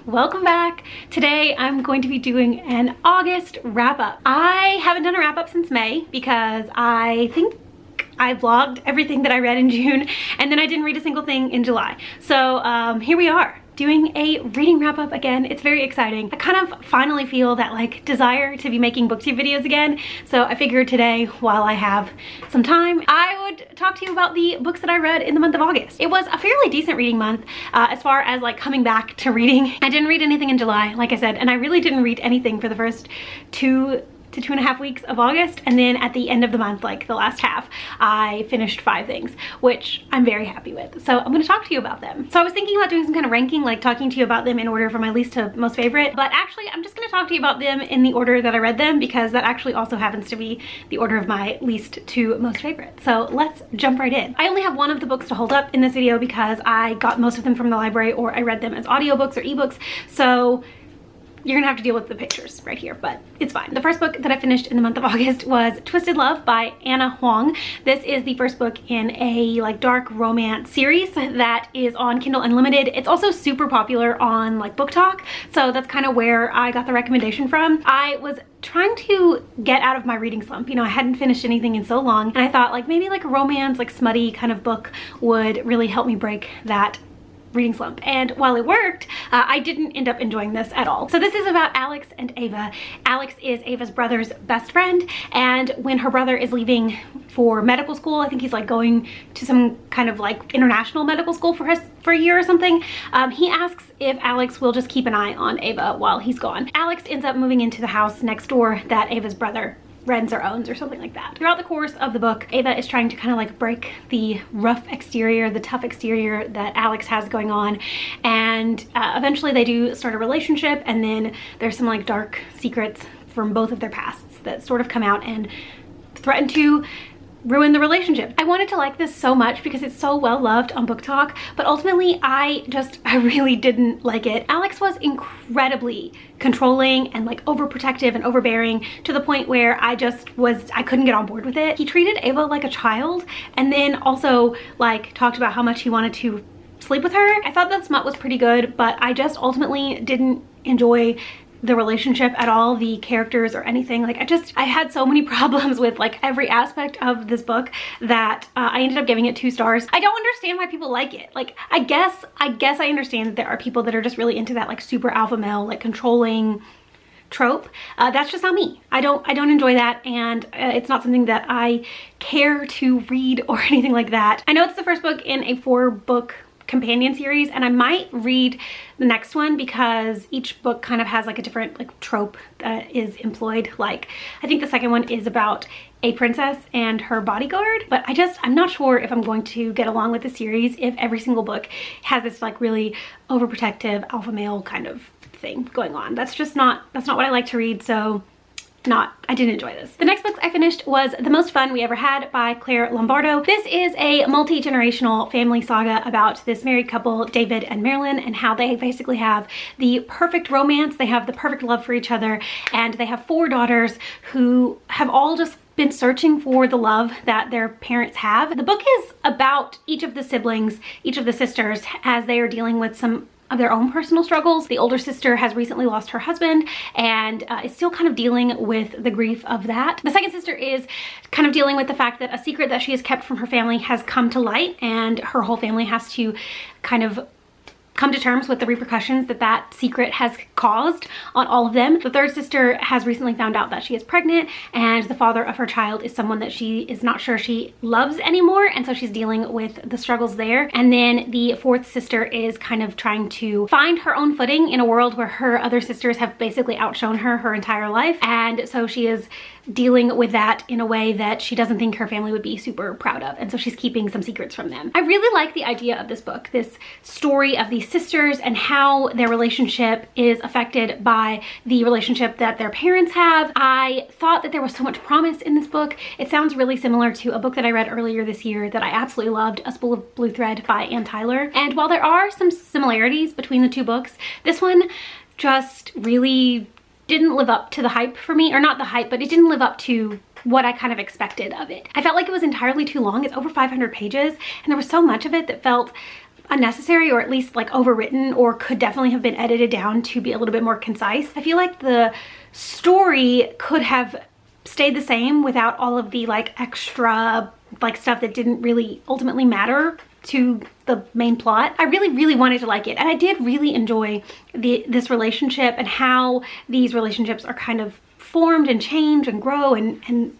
welcome back. Today I'm going to be doing an August wrap-up. I haven't done a wrap-up since May because I think I vlogged everything that I read in June and then I didn't read a single thing in July. So here we are doing a reading wrap-up again. It's very exciting. I kind of finally feel that like desire to be making booktube videos again. So I figured today, while I have some time, I would talk to you about the books that I read in the month of August. It was a fairly decent reading month as far as like coming back to reading. I didn't read anything in July, like I said, and I really didn't read anything for the first 2 to 2.5 weeks of August, and then at the end of the month, like the last half, I finished 5 things, which I'm very happy with. So I'm going to talk to you about them. So I was thinking about doing some kind of ranking, like talking to you about them in order from my least to most favorite, but actually I'm just going to talk to you about them in the order that I read them, because that actually also happens to be the order of my least to most favorite. So let's jump right in. I only have one of the books to hold up in this video because I got most of them from the library, or I read them as audiobooks or ebooks. So you're gonna have to deal with the pictures right here, but it's fine. The first book that I finished in the month of August was Twisted Love by Anna Huang. This is the first book in a like dark romance series that is on Kindle Unlimited. It's also super popular on like Book Talk, so that's kind of where I got the recommendation from. I was trying to get out of my reading slump. You know, I hadn't finished anything in so long, and I thought like maybe like a romance, like smutty kind of book would really help me break that reading slump. And while it worked, I didn't end up enjoying this at all. So this is about Alex and Ava. Alex is Ava's brother's best friend, and when her brother is leaving for medical school, I think he's like going to some kind of like international medical school for a year or something, he asks if Alex will just keep an eye on Ava while he's gone. Alex ends up moving into the house next door that Ava's brother rents or owns or something like that. Throughout the course of the book, Ava is trying to kind of like break the rough exterior, the tough exterior that Alex has going on, and eventually they do start a relationship, and then there's some like dark secrets from both of their pasts that sort of come out and threaten to ruin the relationship. I wanted to like this so much because it's so well loved on Book Talk, but ultimately I really didn't like it. Alex was incredibly controlling and like overprotective and overbearing to the point where I couldn't get on board with it. He treated Ava like a child, and then also like talked about how much he wanted to sleep with her. I thought that smut was pretty good, but I just ultimately didn't enjoy the relationship at all, the characters or anything. Like I had so many problems with like every aspect of this book that I ended up giving it 2 stars. I don't understand why people like it. Like I guess I understand that there are people that are just really into that like super alpha male, like controlling trope. That's just not me. I don't enjoy that, and it's not something that I care to read or anything like that. I know it's the first book in a 4-book companion series, and I might read the next one because each book kind of has like a different like trope that is employed. Like I think the second one is about a princess and her bodyguard, but I'm not sure if I'm going to get along with the series if every single book has this like really overprotective alpha male kind of thing going on. That's not what I like to read, so I didn't enjoy this. The next book I finished was The Most Fun We Ever Had by Claire Lombardo. This is a multi-generational family saga about this married couple, David and Marilyn, and how they basically have the perfect romance, they have the perfect love for each other, and they have 4 daughters who have all just been searching for the love that their parents have. The book is about each of the siblings, each of the sisters, as they are dealing with some of their own personal struggles. The older sister has recently lost her husband and is still kind of dealing with the grief of that. The second sister is kind of dealing with the fact that a secret that she has kept from her family has come to light, and her whole family has to kind of come to terms with the repercussions that that secret has caused on all of them. The third sister has recently found out that she is pregnant, and the father of her child is someone that she is not sure she loves anymore, and so she's dealing with the struggles there. And then the fourth sister is kind of trying to find her own footing in a world where her other sisters have basically outshone her entire life, and so she is dealing with that in a way that she doesn't think her family would be super proud of, and so she's keeping some secrets from them. I really like the idea of this book, this story of these sisters and how their relationship is affected by the relationship that their parents have. I thought that there was so much promise in this book. It sounds really similar to a book that I read earlier this year that I absolutely loved, A Spool of Blue Thread by Ann Tyler. And while there are some similarities between the 2 books, this one just really didn't live up to the hype for me, or not the hype, but it didn't live up to what I kind of expected of it. I felt like it was entirely too long. It's over 500 pages, and there was so much of it that felt unnecessary, or at least like overwritten, or could definitely have been edited down to be a little bit more concise. I feel like the story could have stayed the same without all of the like extra like stuff that didn't really ultimately matter to the main plot. I really wanted to like it, and I did really enjoy this relationship and how these relationships are kind of formed and change and grow and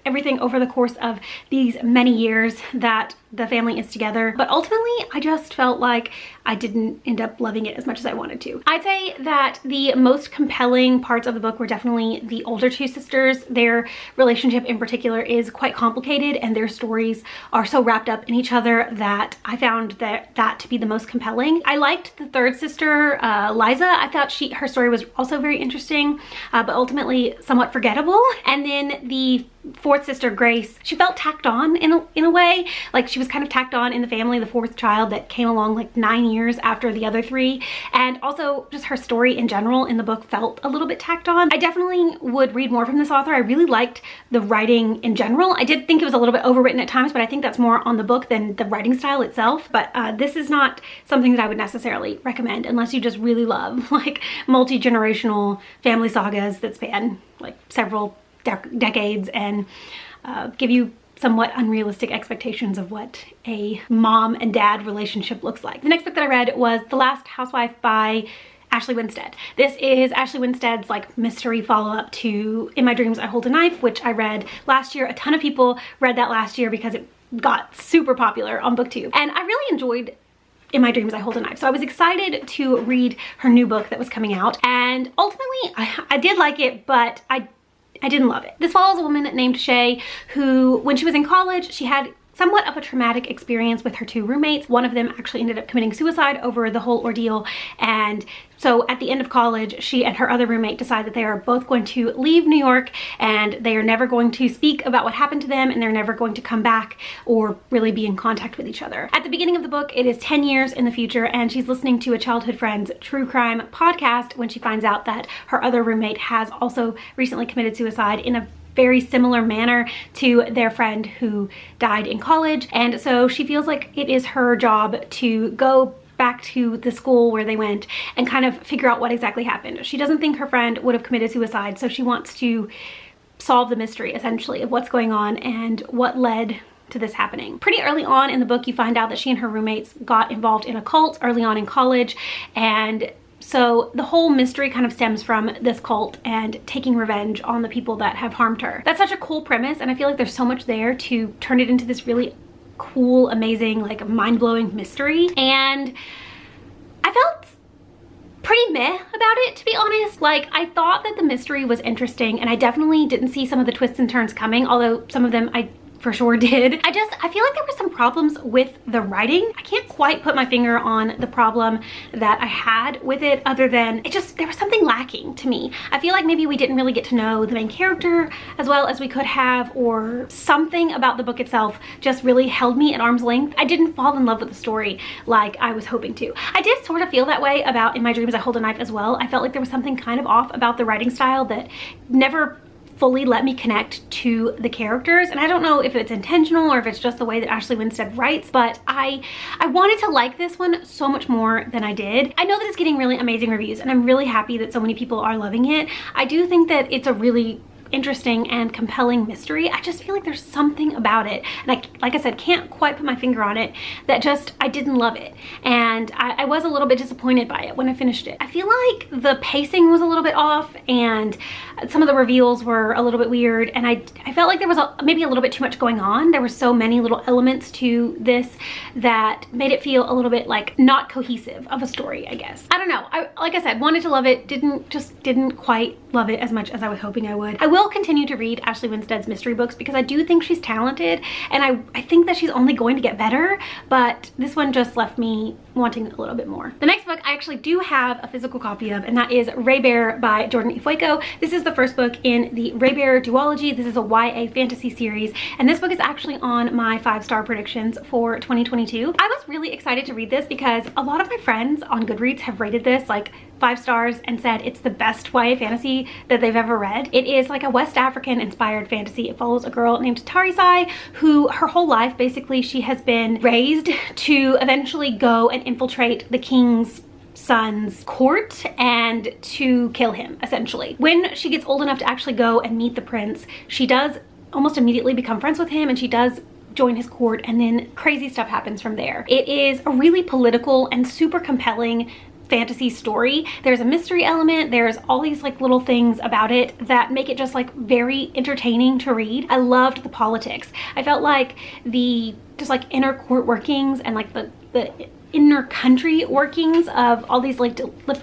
everything over the course of these many years that the family is together. But ultimately, I just felt like I didn't end up loving it as much as I wanted to. I'd say that the most compelling parts of the book were definitely the older two sisters. Their relationship in particular is quite complicated, and their stories are so wrapped up in each other that I found that to be the most compelling. I liked the third sister, Liza. I thought her story was also very interesting, but ultimately somewhat forgettable. And then the fourth sister, Grace, she felt tacked on in a way. Like she was kind of tacked on in the family, the fourth child that came along like 9 years after the other three. And also just her story in general in the book felt a little bit tacked on. I definitely would read more from this author. I really liked the writing in general. I did think it was a little bit overwritten at times, but I think that's more on the book than the writing style itself. But this is not something that I would necessarily recommend unless you just really love like multi-generational family sagas that span like several decades and give you somewhat unrealistic expectations of what a mom and dad relationship looks like. The next book that I read was The Last Housewife by Ashley Winstead. This is Ashley Winstead's like mystery follow-up to In My Dreams I Hold a Knife, which I read last year. A ton of people read that last year because it got super popular on BookTube, and I really enjoyed In My Dreams I Hold a Knife. So I was excited to read her new book that was coming out, and ultimately I did like it, but I didn't love it. This follows a woman named Shay who, when she was in college, she had somewhat of a traumatic experience with her two roommates. One of them actually ended up committing suicide over the whole ordeal, and so at the end of college, she and her other roommate decide that they are both going to leave New York, and they are never going to speak about what happened to them, and they're never going to come back or really be in contact with each other. At the beginning of the book, it is 10 years in the future, and she's listening to a childhood friend's true crime podcast when she finds out that her other roommate has also recently committed suicide in a very similar manner to their friend who died in college. And so she feels like it is her job to go back to the school where they went and kind of figure out what exactly happened. She doesn't think her friend would have committed suicide, so she wants to solve the mystery essentially of what's going on and what led to this happening. Pretty early on in the book, you find out that she and her roommates got involved in a cult early on in college, and so the whole mystery kind of stems from this cult and taking revenge on the people that have harmed her. That's such a cool premise, and I feel like there's so much there to turn it into this really cool, amazing, like mind-blowing mystery. And I felt pretty meh about it, to be honest. Like, I thought that the mystery was interesting, and I definitely didn't see some of the twists and turns coming, although some of them I for sure did. I feel like there were some problems with the writing. I can't quite put my finger on the problem that I had with it, other than there was something lacking to me. I feel like maybe we didn't really get to know the main character as well as we could have, or something about the book itself just really held me at arm's length. I didn't fall in love with the story like I was hoping to. I did sort of feel that way about In My Dreams I Hold a Knife as well. I felt like there was something kind of off about the writing style that never fully let me connect to the characters, and I don't know if it's intentional or if it's just the way that Ashley Winstead writes, but I wanted to like this one so much more than I did. I know that it's getting really amazing reviews, and I'm really happy that so many people are loving it. I do think that it's a really interesting and compelling mystery. I just feel like there's something about it, and like I said, can't quite put my finger on it, that just I didn't love it, and I was a little bit disappointed by it when I finished it. I feel like the pacing was a little bit off, and some of the reveals were a little bit weird, and I felt like there was maybe a little bit too much going on. There were so many little elements to this that made it feel a little bit like not cohesive of a story, I guess. I don't know. Like I said, wanted to love it, didn't quite love it as much as I was hoping I would. I will continue to read Ashley Winstead's mystery books because I do think she's talented, and I think that she's only going to get better, but this one just left me wanting a little bit more. The next book I actually do have a physical copy of, and that is Raybearer by Jordan Ifueko. This is the first book in the Raybearer duology. This is a YA fantasy series, and this book is actually on my 5-star predictions for 2022. I was really excited to read this because a lot of my friends on Goodreads have rated this like 5 stars and said it's the best YA fantasy that they've ever read. It is like a West African inspired fantasy. It follows a girl named Tarisai who her whole life basically she has been raised to eventually go and infiltrate the king's son's court and to kill him essentially. When she gets old enough to actually go and meet the prince, she does almost immediately become friends with him and she does join his court, and then crazy stuff happens from there. It is a really political and super compelling fantasy story. There's a mystery element, there's all these like little things about it that make it just like very entertaining to read. I loved the politics. I felt like the just like inner court workings and like the inner country workings of all these like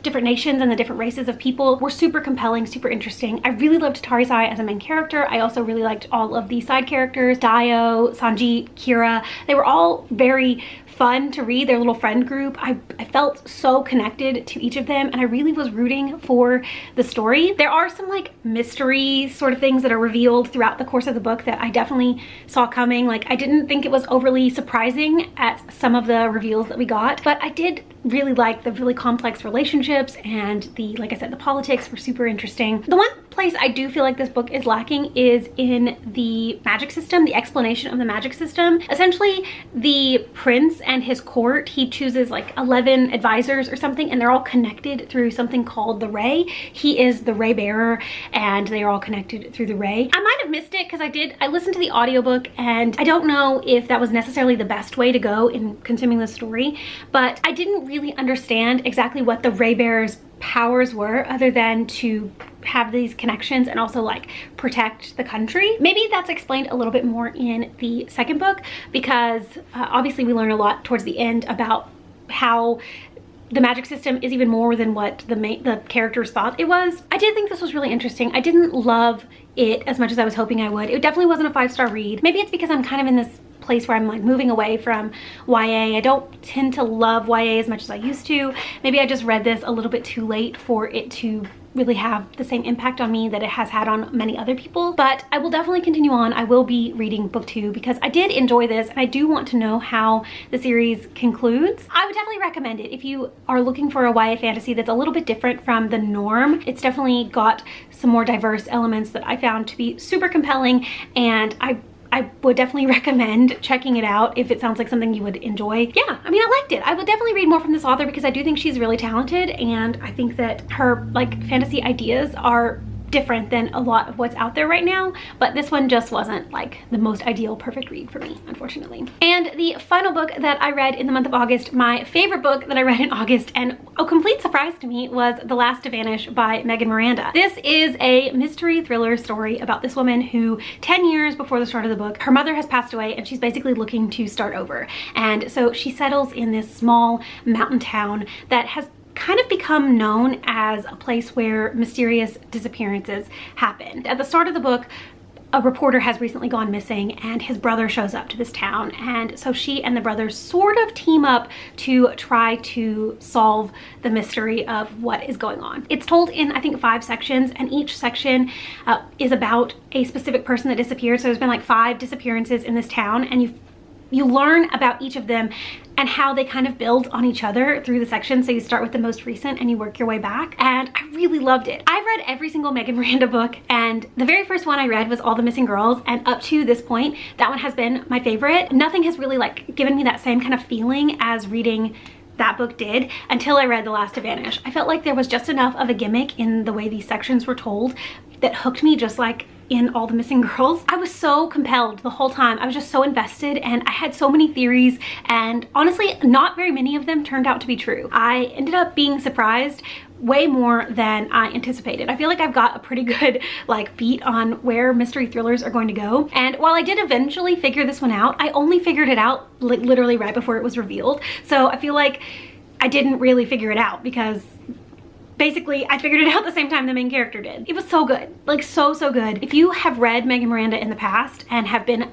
different nations and the different races of people were super compelling, super interesting. I really loved Tarisai as a main character. I also really liked all of the side characters, Dio, Sanji, Kira. They were all very fun to read, their little friend group. I felt so connected to each of them and I really was rooting for the story. There are some like mystery sort of things that are revealed throughout the course of the book that I definitely saw coming. Like I didn't think it was overly surprising at some of the reveals that we got, but I did really like the really complex relationships and the, like I said, the politics were super interesting. The one place I do feel like this book is lacking is in the magic system, the explanation of the magic system. Essentially, the prince and his court, he chooses like 11 advisors or something, and they're all connected through something called the Ray. He is the Ray bearer, and they are all connected through the Ray. I might have missed it because I listened to the audiobook, and I don't know if that was necessarily the best way to go in consuming the story, but I didn't really understand exactly what the Ray bearer's powers were other than to have these connections and also like protect the country. Maybe that's explained a little bit more in the second book because obviously we learn a lot towards the end about how the magic system is even more than what the characters thought it was. I did think this was really interesting. I didn't love it as much as I was hoping I would. It definitely wasn't a 5-star read. Maybe it's because I'm kind of in this place where I'm like moving away from YA. I don't tend to love YA as much as I used to. Maybe I just read this a little bit too late for it to really have the same impact on me that it has had on many other people, but I will definitely continue on. I will be reading book 2 because I did enjoy this and I do want to know how the series concludes. I would definitely recommend it if you are looking for a YA fantasy that's a little bit different from the norm. It's definitely got some more diverse elements that I found to be super compelling, and I would definitely recommend checking it out if it sounds like something you would enjoy. Yeah, I mean, I liked it. I would definitely read more from this author because I do think she's really talented, and I think that her like fantasy ideas are different than a lot of what's out there right now, but this one just wasn't like the most ideal perfect read for me, unfortunately. And the final book that I read in the month of August, my favorite book that I read in August and a complete surprise to me, was The Last to Vanish by Megan Miranda. This is a mystery thriller story about this woman who 10 years before the start of the book, her mother has passed away and she's basically looking to start over. And so she settles in this small mountain town that has kind of become known as a place where mysterious disappearances happen. At the start of the book, a reporter has recently gone missing and his brother shows up to this town, and so she and the brother sort of team up to try to solve the mystery of what is going on. It's told in I think 5 sections, and each section is about a specific person that disappeared. So there's been like 5 disappearances in this town, and you learn about each of them and how they kind of build on each other through the section. So you start with the most recent and you work your way back, and I really loved it. I've read every single Megan Miranda book, and the very first one I read was All the Missing Girls, and up to this point that one has been my favorite. Nothing has really like given me that same kind of feeling as reading that book did until I read The Last to Vanish. I felt like there was just enough of a gimmick in the way these sections were told that hooked me, just like in All the Missing Girls. I was so compelled the whole time. I was just so invested, and I had so many theories, and honestly not very many of them turned out to be true. I ended up being surprised way more than I anticipated. I feel like I've got a pretty good like beat on where mystery thrillers are going to go, and while I did eventually figure this one out, I only figured it out like literally right before it was revealed. So I feel like I didn't really figure it out because basically I figured it out the same time the main character did. It was so good, like so good. If you have read Megan Miranda in the past and have been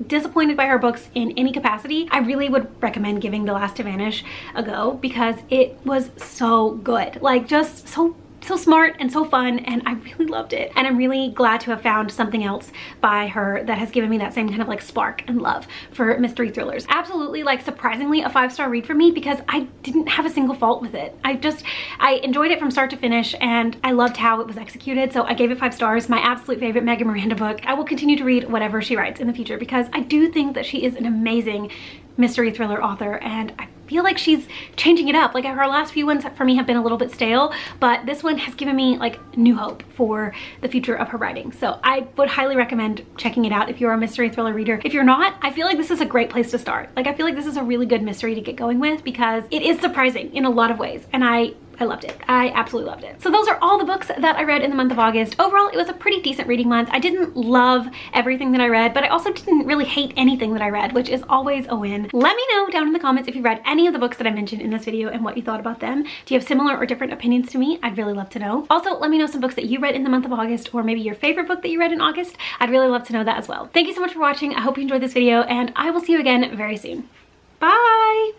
disappointed by her books in any capacity, I really would recommend giving The Last to Vanish a go because it was so good. Like, just so smart and so fun, and I really loved it. And I'm really glad to have found something else by her that has given me that same kind of like spark and love for mystery thrillers. Absolutely, like, surprisingly a 5-star read for me because I didn't have a single fault with it. I enjoyed it from start to finish, and I loved how it was executed, so I gave it 5 stars. My absolute favorite Megan Miranda book. I will continue to read whatever she writes in the future because I do think that she is an amazing mystery thriller author, and I feel like she's changing it up. Like, her last few ones for me have been a little bit stale, but this one has given me like new hope for the future of her writing. So I would highly recommend checking it out if you're a mystery thriller reader. If you're not, I feel like this is a great place to start. Like, I feel like this is a really good mystery to get going with because it is surprising in a lot of ways, and I loved it. I absolutely loved it. So those are all the books that I read in the month of August. Overall, it was a pretty decent reading month. I didn't love everything that I read, but I also didn't really hate anything that I read, which is always a win. Let me know down in the comments if you read any of the books that I mentioned in this video and what you thought about them. Do you have similar or different opinions to me? I'd really love to know. Also, let me know some books that you read in the month of August, or maybe your favorite book that you read in August. I'd really love to know that as well. Thank you so much for watching. I hope you enjoyed this video, and I will see you again very soon. Bye!